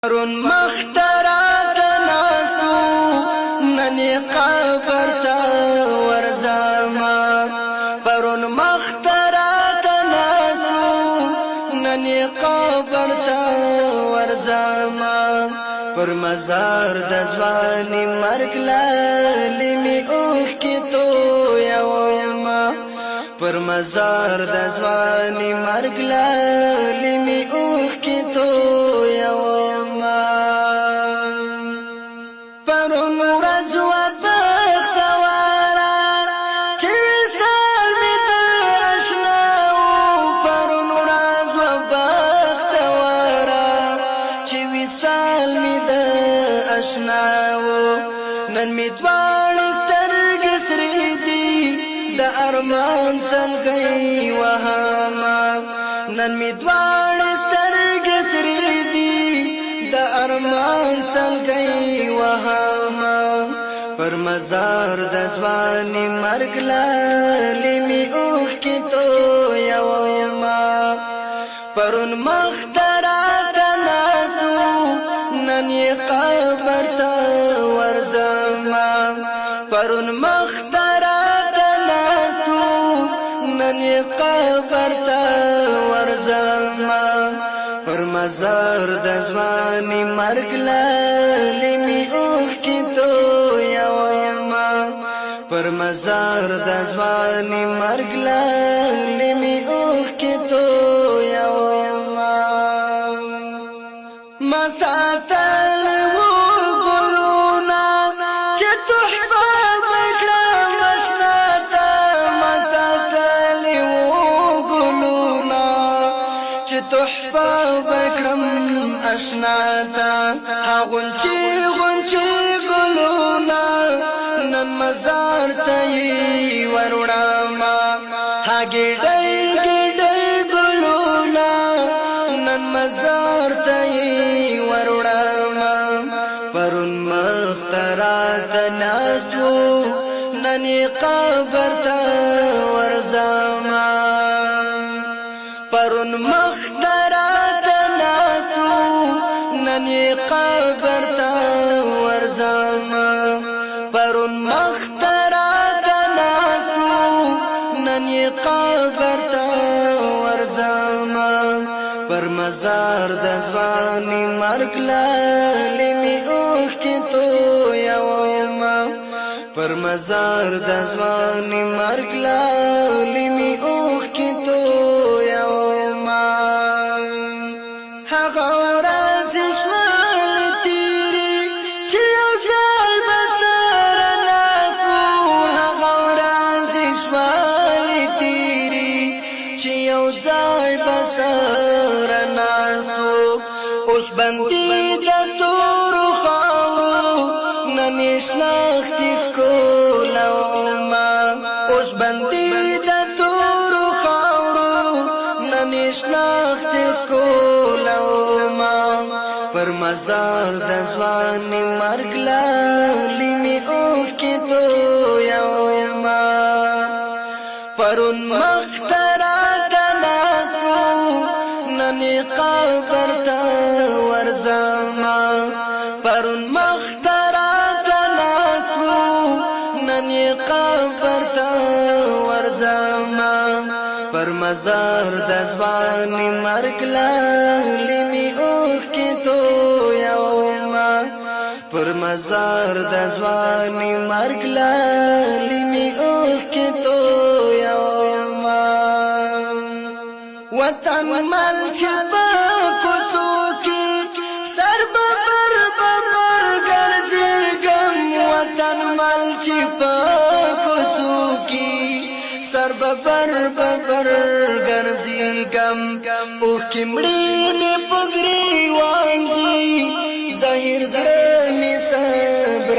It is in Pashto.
پرون مخترات ناستو ننی قبر تا ورزاما پرون مخترات ناستو ننی قبر تا ورزاما پر مزار د ځواني مرګ لالی می اوخ کی تو یوما پر مزار د ځواني مرګ لالی می اوخ کی تو یوما پرون ورځ وختوارا چې سال می ته آشنا پرون ورځ وختوارا چې وصال می آشنا نن می دوان سترګې سرې دي د ارمان څنګه وهما نن می دوان سترګې سرې دي د ارمان څنګه وهما پر مزار د ځواني مرګ لالی می اوخ کی تو یوما پرون مخترات ناستو نن قبر تا ورزما پرون مخترات ناستو نن قبر تا ورزما پر مزار د ځواني مرګ لالی می اوخ کی تو یوما پر مزار د ځواني مرګ لالی می اوخ کی تو یوما مساتل و گلونا چه تحفه بکرم اشناتا مساتل و گلونا چه تحفه بکرم اشناتا ها غنچی غنچی گلونا نن مزار تایی وروڑاما ها گیڑی گیڑی گلونا نن مزار تایی وروڑاما پرون مخترات ناستو ننی قبر تا ورزاما پرون مخترات ناستو ننی قبر تا ورزاما پرون مخترات ناستو ننی قبر تا ورزاما پر مزار د ځواني مرګ لالی می اوخ کی تو یوما پر مزار د ځواني مرګ لالی می اوخ کی تو یوما هغه ورځ شوال تیری چې یو ځل بسر ناستو هغه ورځ شوال تیری چې یو ځل بسر ناستو اوس بندي د تور خاورو نن شناختی کولوما اوس بندي د تور خاورو نن شناختی کولوما پر مزار د ځواني مرګ لالی می اوخ کی تو یوما پرون مخترات ناستو نن قبر تا ورزما پرون مخترات ناستو نن قبر تا ورزما پر مزار د ځواني مرګ لالی می اوخ کی تو یوما پر مزار د ځواني مرګ لالی می اوخ کی تو یوما وطن مل چې په کوڅو کې سر ببر ببر ګرځي غم وطن مل چې په کوڅو کې سر ببر ببر ګرځي غم اوخ کې مړی نه پګري وانځي ظاهر زړه می صبر